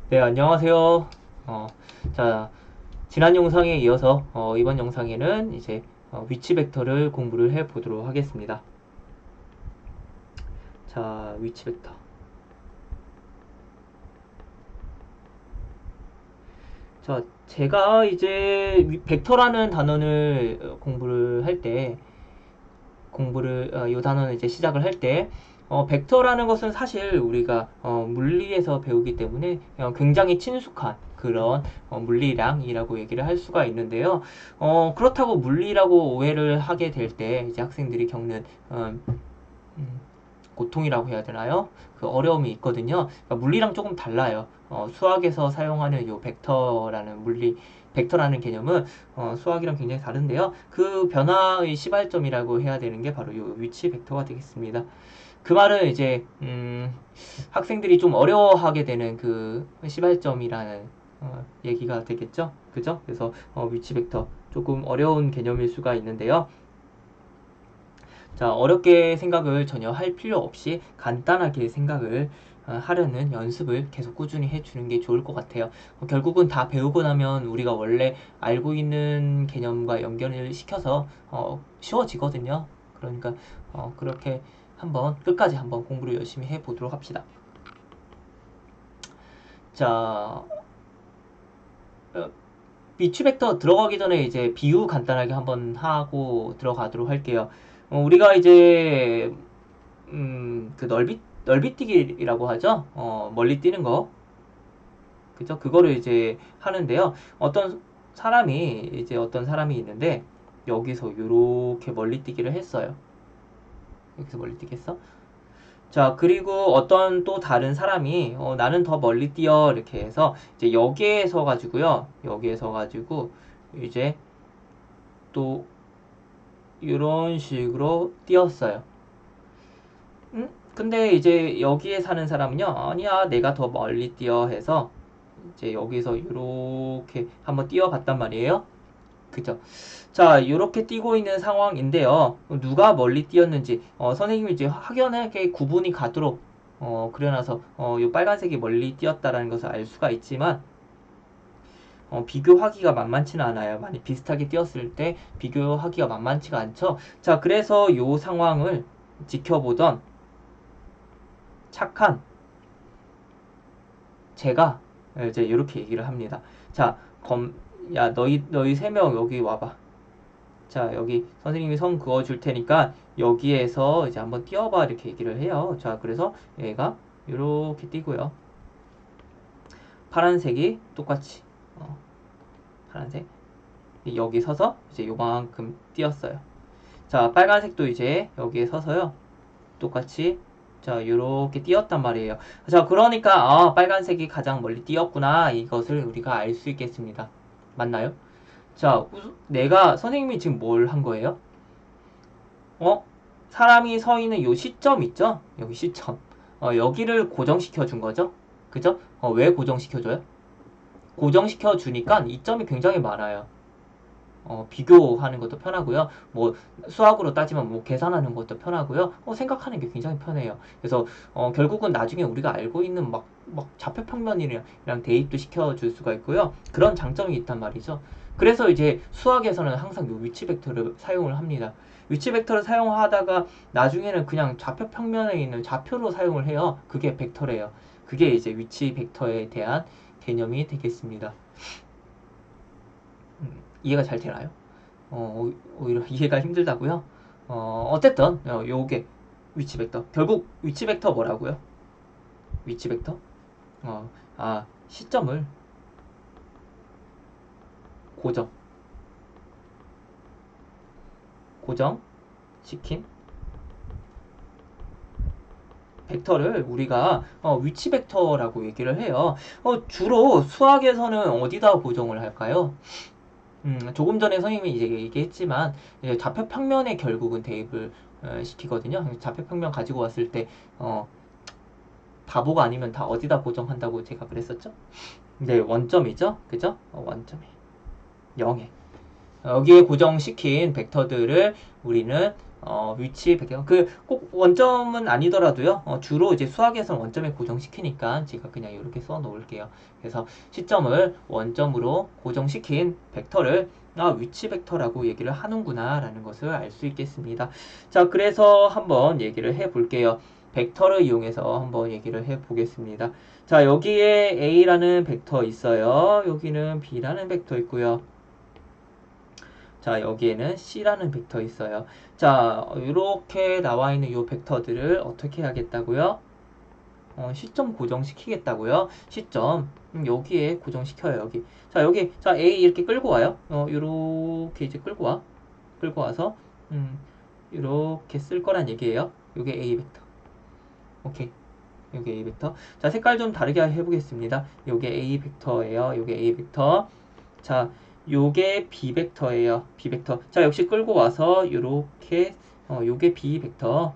네, 안녕하세요. 자, 지난 영상에 이어서 이번 영상에는 이제 위치 벡터를 공부를 해 보도록 하겠습니다. 자, 위치 벡터. 자, 제가 이제 벡터라는 단어를 공부를 할 때, 이 단어는 이제 시작을 할 때, 벡터라는 것은 사실 우리가 물리에서 배우기 때문에 굉장히 친숙한 그런 물리량이라고 얘기를 할 수가 있는데요. 그렇다고 물리라고 오해를 하게 될 때 이제 학생들이 겪는 음, 고통이라고 해야 되나요? 그 어려움이 있거든요. 그러니까 물리랑 조금 달라요. 수학에서 사용하는 요 벡터라는 개념은 수학이랑 굉장히 다른데요. 그 변화의 시발점이라고 해야 되는 게 바로 요 위치 벡터가 되겠습니다. 그 말은 이제 학생들이 좀 어려워하게 되는 그 시발점이라는 얘기가 되겠죠. 그죠? 그래서 위치 벡터 조금 어려운 개념일 수가 있는데요. 자, 어렵게 생각을 전혀 할 필요 없이 간단하게 생각을 하려는 연습을 계속 꾸준히 해주는 게 좋을 것 같아요. 결국은 다 배우고 나면 우리가 원래 알고 있는 개념과 연결을 시켜서 쉬워지거든요. 그러니까 그렇게 끝까지 한번 공부를 열심히 해보도록 합시다. 자, 위치 벡터 들어가기 전에 이제 비유 간단하게 한번 하고 들어가도록 할게요. 우리가 이제 그 넓이뛰기라고 하죠. 멀리 뛰는 거. 그죠? 그거를 이제 하는데요. 어떤 사람이 있는데, 여기서 이렇게 멀리 뛰기를 했어요. 여기서 멀리 뛰겠어? 자, 그리고 어떤 또 다른 사람이, 나는 더 멀리 뛰어. 이렇게 해서, 이제 여기에서 가지고요. 여기에서 가지고, 이제 또, 이런 식으로 뛰었어요. 근데 이제 여기에 사는 사람은요, 아니야, 내가 더 멀리 뛰어 해서 이제 여기서 이렇게 한번 뛰어봤단 말이에요. 그죠? 자, 이렇게 뛰고 있는 상황인데요. 누가 멀리 뛰었는지 선생님이 이제 확연하게 구분이 가도록 그려놔서 이 빨간색이 멀리 뛰었다라는 것을 알 수가 있지만 비교하기가 만만치는 않아요. 많이 비슷하게 뛰었을 때 비교하기가 만만치가 않죠. 자, 그래서 이 상황을 지켜보던 착한 제가 이제 이렇게 얘기를 합니다. 자, 야, 너희 세 명 여기 와봐. 자, 여기 선생님이 선 그어줄 테니까 여기에서 이제 한번 뛰어봐 이렇게 얘기를 해요. 자, 그래서 얘가 이렇게 뛰고요. 파란색이 똑같이 파란색 여기 서서 이제 요만큼 뛰었어요. 자, 빨간색도 이제 여기에 서서요. 똑같이 자, 요렇게 띄었단 말이에요. 자, 그러니까 빨간색이 가장 멀리 띄었구나. 이것을 우리가 알 수 있겠습니다. 맞나요? 자, 내가 선생님이 지금 뭘 한 거예요? 어? 사람이 서 있는 요 시점 있죠? 여기 시점. 여기를 고정시켜 준 거죠? 그죠? 왜 고정시켜 줘요? 고정시켜 주니까 이점이 굉장히 많아요. 비교하는 것도 편하고요. 뭐 수학으로 따지면 뭐 계산하는 것도 편하고요. 생각하는 게 굉장히 편해요. 그래서 결국은 나중에 우리가 알고 있는 막 좌표평면이랑 대입도 시켜줄 수가 있고요. 그런 장점이 있단 말이죠. 그래서 이제 수학에서는 항상 요 위치 벡터를 사용을 합니다. 위치 벡터를 사용하다가 나중에는 그냥 좌표평면에 있는 좌표로 사용을 해요. 그게 벡터래요. 그게 이제 위치 벡터에 대한 개념이 되겠습니다. 이해가 잘 되나요? 오히려 이해가 힘들다고요? 어쨌든 요게 위치 벡터. 결국 위치 벡터 뭐라고요? 위치 벡터? 시점을 고정, 고정시킨 벡터를 우리가 위치 벡터라고 얘기를 해요. 주로 수학에서는 어디다 고정을 할까요? 조금 전에 선생님이 이제 얘기했지만 이제 좌표평면에 결국은 대입을 시키거든요. 좌표평면 가지고 왔을 때 바보가 아니면 다 어디다 고정한다고 제가 그랬었죠? 이제 원점이죠, 그죠? 원점에 0에 여기에 고정시킨 벡터들을 우리는 위치 벡터 꼭 원점은 아니더라도요. 주로 이제 수학에서는 원점에 고정시키니까 제가 그냥 이렇게 써 놓을게요. 그래서 시점을 원점으로 고정시킨 벡터를 위치 벡터라고 얘기를 하는구나 라는 것을 알 수 있겠습니다. 자, 그래서 한번 얘기를 해 볼게요. 벡터를 이용해서 한번 얘기를 해 보겠습니다. 자, 여기에 A라는 벡터 있어요. 여기는 B라는 벡터 있고요. 자, 여기에는 C라는 벡터 있어요. 자, 이렇게 나와 있는 이 벡터들을 어떻게 하겠다고요? 시점 고정시키겠다고요. 시점 여기에 고정시켜요. 여기. 자, 여기 자 A 이렇게 끌고 와요. 이렇게 이제 끌고 와서 이렇게 쓸 거란 얘기예요. 요게 A 벡터. 오케이. 요게 A 벡터. 자, 색깔 좀 다르게 해보겠습니다. 요게 A 벡터예요. 요게 A 벡터. 자, 요게 B 벡터예요. B 벡터. 자, 역시 끌고 와서 요렇게 요게 B 벡터.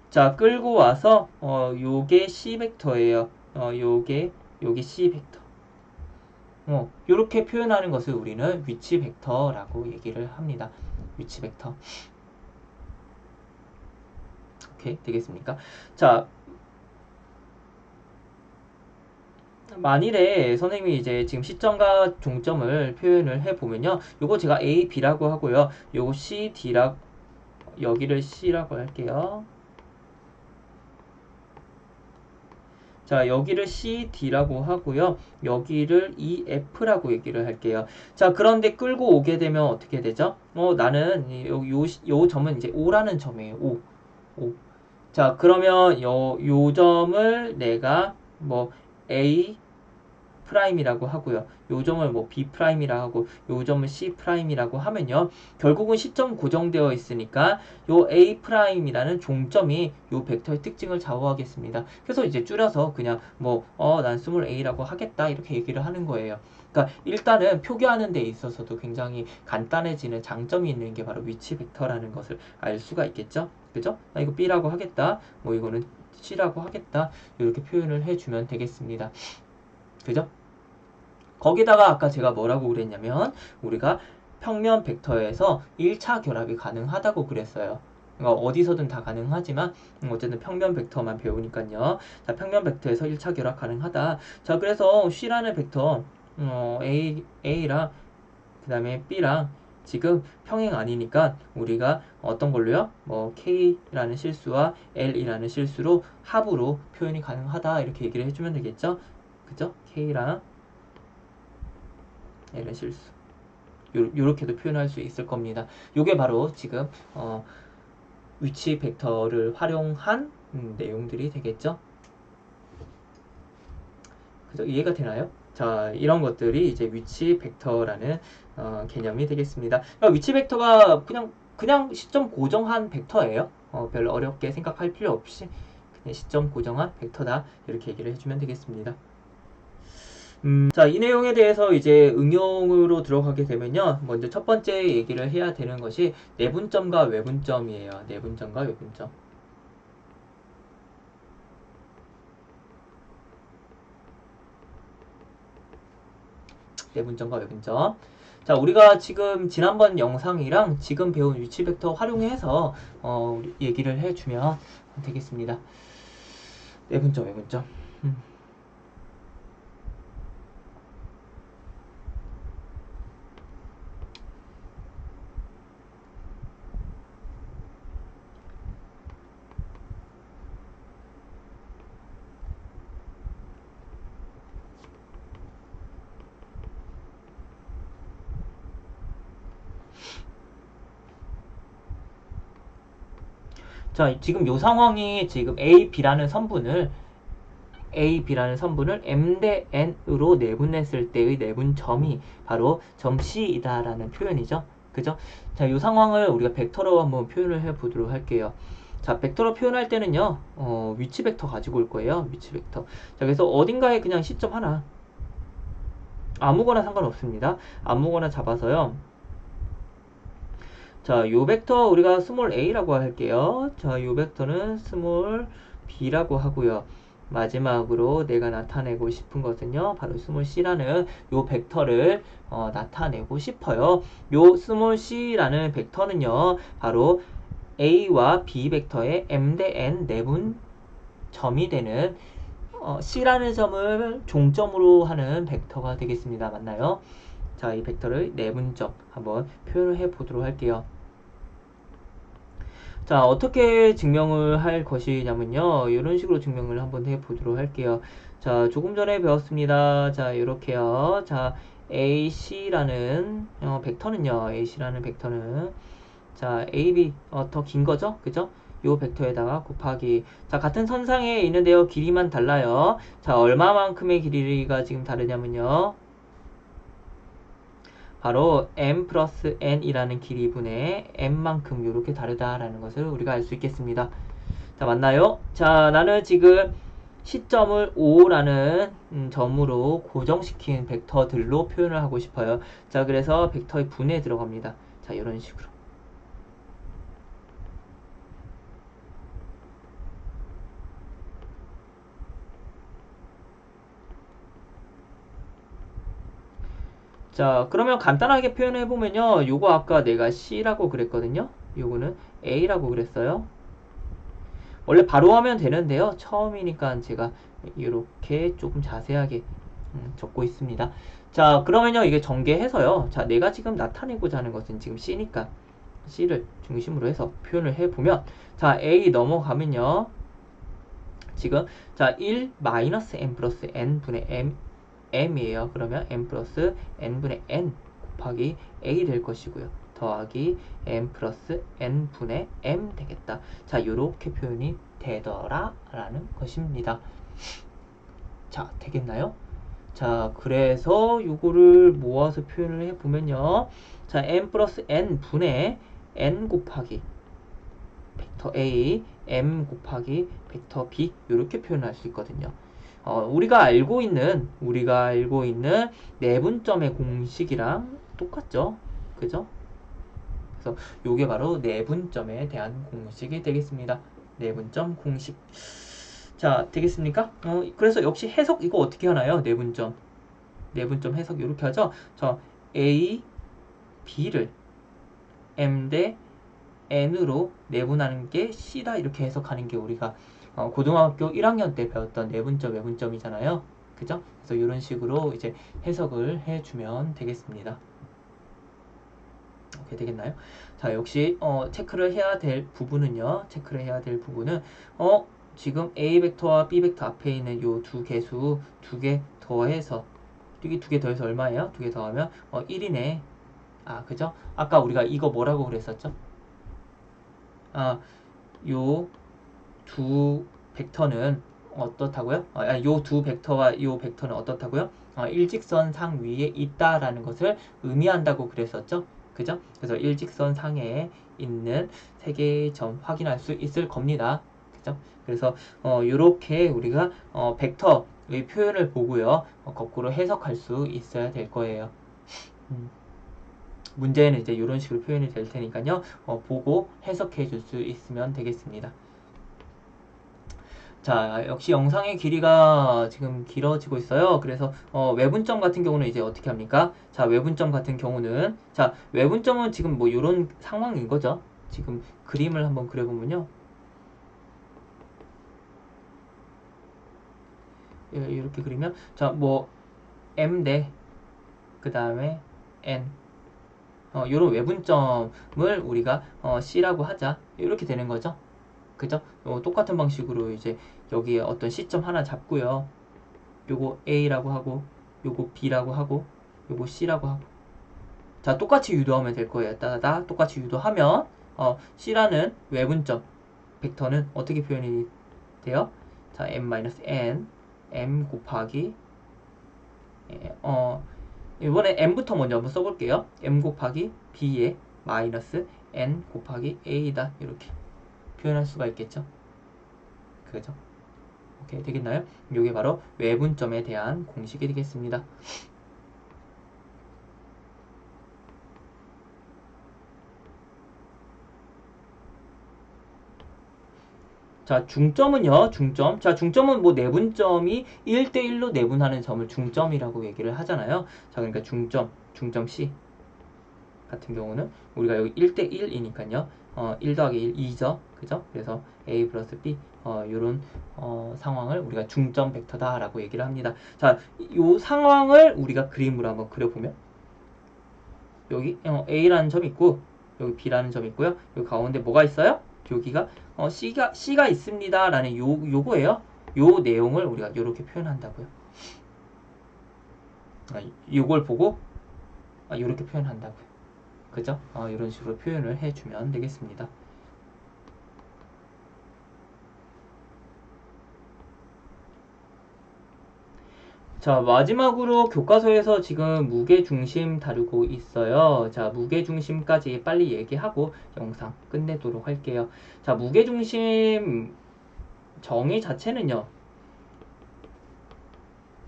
자, 끌고 와서 요게 C 벡터예요. 요게 C 벡터. 요렇게 표현하는 것을 우리는 위치 벡터라고 얘기를 합니다. 위치 벡터. 오케이, 되겠습니까? 자, 만일에 선생님이 이제 지금 시점과 종점을 표현을 해보면요. 요거 제가 A, B라고 하고요. 요거 C, D라고, 여기를 C라고 할게요. 자, 여기를 C, D라고 하고요. 여기를 E, F라고 얘기를 할게요. 자, 그런데 끌고 오게 되면 어떻게 되죠? 나는 요 점은 이제 O라는 점이에요. O. 자, 그러면 요 점을 내가 뭐 A 프라임이라고 하고요. 요 점을 뭐 B 프라임이라고 하고 요 점을 C 프라임이라고 하면요. 결국은 시점 고정되어 있으니까 요 A 프라임이라는 종점이 요 벡터의 특징을 좌우하겠습니다. 그래서 이제 줄여서 그냥 뭐 난 스몰 A라고 하겠다 이렇게 얘기를 하는 거예요. 그러니까 일단은 표기하는 데 있어서도 굉장히 간단해지는 장점이 있는 게 바로 위치 벡터라는 것을 알 수가 있겠죠. 그죠? 나 이거 B라고 하겠다. 뭐 이거는 C라고 하겠다. 이렇게 표현을 해주면 되겠습니다. 그죠? 거기다가 아까 제가 뭐라고 그랬냐면 우리가 평면 벡터에서 1차 결합이 가능하다고 그랬어요. 그러니까 어디서든 다 가능하지만 어쨌든 평면 벡터만 배우니까요. 자, 평면 벡터에서 1차 결합 가능하다. 자, 그래서 C라는 벡터 A랑 그 다음에 B랑 지금 평행 아니니까 우리가 어떤 걸로요? 뭐 K라는 실수와 L이라는 실수로 합으로 표현이 가능하다 이렇게 얘기를 해주면 되겠죠? 그죠? K랑 L은 실수. 요렇게도 표현할 수 있을 겁니다. 요게 바로 지금 위치 벡터를 활용한 내용들이 되겠죠. 그죠? 이해가 되나요? 자, 이런 것들이 이제 위치 벡터라는 개념이 되겠습니다. 그러니까 위치 벡터가 그냥 시점 고정한 벡터예요. 별로 어렵게 생각할 필요 없이 그냥 시점 고정한 벡터다 이렇게 얘기를 해주면 되겠습니다. 자, 이 내용에 대해서 이제 응용으로 들어가게 되면요. 먼저 첫 번째 얘기를 해야 되는 것이 내분점과 외분점이에요. 내분점과 외분점. 내분점과 외분점. 자, 우리가 지금 지난번 영상이랑 지금 배운 위치 벡터 활용해서 얘기를 해주면 되겠습니다. 내분점, 외분점. 자, 지금 요 상황이 지금 A, B라는 선분을 M 대 N으로 내분했을 때의 내분점이 바로 점 C이다라는 표현이죠. 그죠? 자, 이 상황을 우리가 벡터로 한번 표현을 해보도록 할게요. 자, 벡터로 표현할 때는요, 위치 벡터 가지고 올 거예요. 위치 벡터. 자, 그래서 어딘가에 그냥 시점 하나. 아무거나 상관없습니다. 아무거나 잡아서요. 자, 요 벡터 우리가 스몰 a라고 할게요. 자, 요 벡터는 스몰 b라고 하고요. 마지막으로 내가 나타내고 싶은 것은요, 바로 스몰 c라는 요 벡터를 나타내고 싶어요. 요 스몰 c라는 벡터는요, 바로 a와 b 벡터의 m 대 n 내분 점이 되는 c라는 점을 종점으로 하는 벡터가 되겠습니다. 맞나요? 자, 이 벡터를 내분점 한번 표현을 해 보도록 할게요. 자, 어떻게 증명을 할 것이냐면요, 이런 식으로 증명을 한번 해 보도록 할게요. 자, 조금 전에 배웠습니다. 자, 이렇게요. 자, AC라는 벡터는요, AC라는 벡터는 자, AB 더 긴 거죠? 그죠? 요 벡터에다가 곱하기. 자, 같은 선상에 있는데요, 길이만 달라요. 자, 얼마만큼의 길이가 지금 다르냐면요, 바로 m 플러스 n이라는 길이분의 m만큼 이렇게 다르다라는 것을 우리가 알 수 있겠습니다. 자, 맞나요? 자, 나는 지금 시점을 5라는 점으로 고정시킨 벡터들로 표현을 하고 싶어요. 자, 그래서 벡터의 분에 들어갑니다. 자, 이런 식으로. 자, 그러면 간단하게 표현해 보면요, 요거 아까 내가 C라고 그랬거든요. 요거는 A라고 그랬어요. 원래 바로 하면 되는데요, 처음이니까 제가 이렇게 조금 자세하게 적고 있습니다. 자, 그러면요, 이게 전개해서요, 자, 내가 지금 나타내고자 하는 것은 지금 C니까 C를 중심으로 해서 표현을 해보면, 자, A 넘어가면요, 지금 자, 1 마이너스 n 플러스 n 분의 m이에요. 그러면 n 플러스 n분의 n 곱하기 a 될 것이고요. 더하기 n 플러스 n 분의 m 되겠다. 자, 요렇게 표현이 되더라 라는 것입니다. 자, 되겠나요? 자, 그래서 요거를 모아서 표현을 해보면요, 자, n 플러스 n 분의 n 곱하기 벡터 A, M 곱하기 벡터 B 이렇게 표현할 수 있거든요. 우리가 알고 있는 내분점의 공식이랑 똑같죠? 그죠? 그래서 요게 바로 내분점에 대한 공식이 되겠습니다. 내분점 공식. 자, 되겠습니까? 그래서 역시 해석 이거 어떻게 하나요? 내분점 해석 이렇게 하죠? A, B를 M 대 n으로 내분하는 게 c다 이렇게 해석하는 게 우리가 고등학교 1학년 때 배웠던 내분점, 외분점이잖아요. 그죠? 그래서 이런 식으로 이제 해석을 해주면 되겠습니다. 오케이, 되겠나요? 자, 역시 체크를 해야 될 부분은요. 지금 A 벡터와 B 벡터 앞에 있는 요 두 개수 두 개 더해서 두 개 더해서 얼마예요? 두 개 더하면 1이네. 아, 그죠? 아까 우리가 이거 뭐라고 그랬었죠? 요 두 벡터는 어떻다고요? 요 두 벡터와 요 벡터는 어떻다고요? 일직선 상 위에 있다라는 것을 의미한다고 그랬었죠? 그죠? 그래서 일직선 상에 있는 세 개의 점 확인할 수 있을 겁니다. 그죠? 그래서 요렇게 우리가 벡터의 표현을 보고요, 거꾸로 해석할 수 있어야 될 거예요. 문제는 이제 이런 식으로 표현이 될 테니까요, 보고 해석해 줄 수 있으면 되겠습니다. 자, 역시 영상의 길이가 지금 길어지고 있어요. 그래서 외분점 같은 경우는 이제 어떻게 합니까? 자, 외분점 같은 경우는, 자, 외분점은 지금 뭐 이런 상황인 거죠. 지금 그림을 한번 그려보면요, 이렇게 그리면, 자, 뭐 m 대 그 다음에 n, 이런 외분점을 우리가 C라고 하자, 이렇게 되는 거죠. 그죠? 똑같은 방식으로 이제 여기에 어떤 시점 하나 잡고요, 요거 A라고 하고, 요거 B라고 하고, 요거 C라고 하고. 자, 똑같이 유도하면 될 거예요. 따다다 똑같이 유도하면 C라는 외분점 벡터는 어떻게 표현이 돼요? 자, m-n m 곱하기 이번에 m부터 먼저 한번 써볼게요. m 곱하기 b의 마이너스 n 곱하기 a다 이렇게 표현할 수가 있겠죠. 그죠? 오케이, 되겠나요? 이게 바로 외분점에 대한 공식이 되겠습니다. 자, 중점은요, 중점. 자, 중점은 뭐 내분점이 1대1로 내분하는 점을 중점이라고 얘기를 하잖아요. 자, 그러니까 중점 C 같은 경우는 우리가 여기 1대1이니까요. 1 더하기 1, 2죠. 그죠? 그래서 A 플러스 B, 요런, 상황을 우리가 중점 벡터다라고 얘기를 합니다. 자, 요 상황을 우리가 그림으로 한번 그려보면, 여기, A라는 점이 있고, 여기 B라는 점이 있고요. 여기 가운데 뭐가 있어요? 여기가, C가 있습니다. 라는 요거예요. 요 내용을 우리가 이렇게 표현한다고요. 요걸 보고, 요렇게 표현한다고요. 그죠? 이런 식으로 표현을 해주면 되겠습니다. 자, 마지막으로 교과서에서 지금 무게중심 다루고 있어요. 자, 무게중심까지 빨리 얘기하고 영상 끝내도록 할게요. 자, 무게중심 정의 자체는요,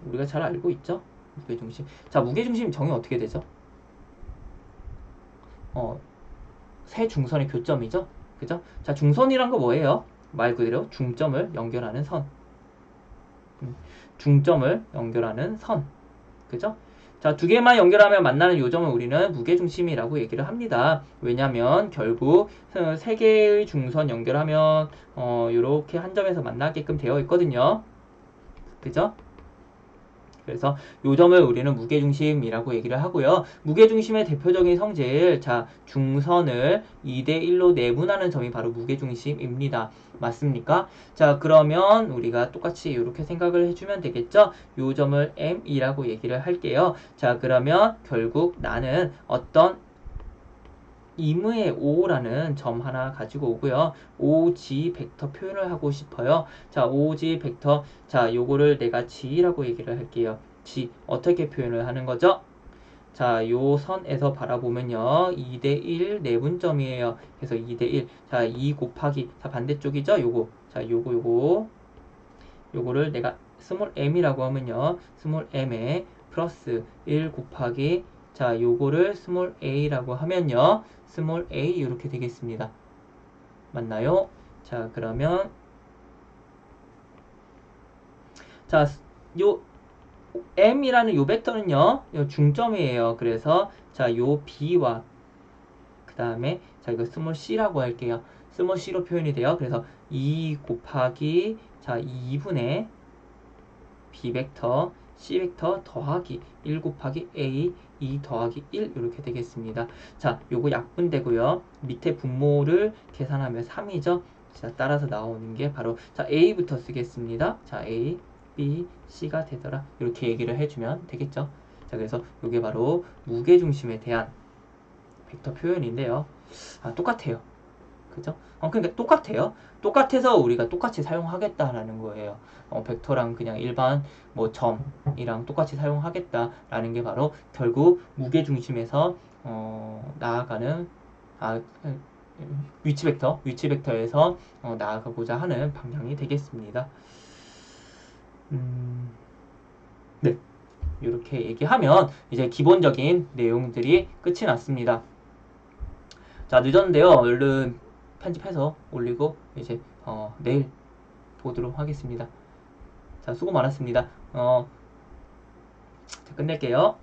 우리가 잘 알고 있죠? 무게중심. 자, 무게중심 정의 어떻게 되죠? 세 중선의 교점이죠? 그죠? 자, 중선이란 거 뭐예요? 말 그대로 중점을 연결하는 선. 중점을 연결하는 선. 그죠? 자, 두 개만 연결하면 만나는 요점을 우리는 무게중심이라고 얘기를 합니다. 왜냐면 결국 세 개의 중선 연결하면 이렇게 한 점에서 만나게끔 되어 있거든요. 그죠? 그래서 요 점을 우리는 무게중심이라고 얘기를 하고요. 무게중심의 대표적인 성질, 자, 중선을 2대1로 내분하는 점이 바로 무게중심입니다. 맞습니까? 자, 그러면 우리가 똑같이 이렇게 생각을 해주면 되겠죠? 요 점을 M이라고 얘기를 할게요. 자, 그러면 결국 나는 어떤 임의의 O라는 점 하나 가지고 오고요. OG 벡터 표현을 하고 싶어요. 자, OG 벡터. 자, 요거를 내가 G라고 얘기를 할게요. G. 어떻게 표현을 하는 거죠? 자, 요 선에서 바라보면요. 2대1 내분점이에요. 그래서 2대1. 자, 2 곱하기. 자, 반대쪽이죠? 요거. 자, 요거를 내가 스몰 m이라고 하면요. 스몰 m에 플러스 1 곱하기. 자, 요거를 스몰 a라고 하면요. 스몰 a 이렇게 되겠습니다. 맞나요? 자, 그러면 자, 요 m이라는 요 벡터는요. 요 중점이에요. 그래서 자, 요 b와 그 다음에 자, 이거 스몰 c라고 할게요. 스몰 c로 표현이 돼요. 그래서 2 곱하기 자, 2분의 b 벡터 c 벡터 더하기 1 곱하기 a 2 더하기 1 이렇게 되겠습니다. 자, 요거 약분되고요. 밑에 분모를 계산하면 3이죠. 자, 따라서 나오는 게 바로 자, a부터 쓰겠습니다. 자, a, b, c가 되더라. 이렇게 얘기를 해주면 되겠죠. 자, 그래서 요게 바로 무게중심에 대한 벡터 표현인데요. 똑같아요. 그죠? 그러니까 똑같아요. 똑같아서 우리가 똑같이 사용하겠다라는 거예요. 벡터랑 그냥 일반 뭐 점이랑 똑같이 사용하겠다라는 게 바로 결국 무게중심에서 나아가는 위치 벡터에서 나아가고자 하는 방향이 되겠습니다. 네. 이렇게 얘기하면 이제 기본적인 내용들이 끝이 났습니다. 자, 늦었는데요. 얼른 편집해서 올리고 이제 내일 보도록 하겠습니다. 자, 수고 많았습니다. 자, 끝낼게요.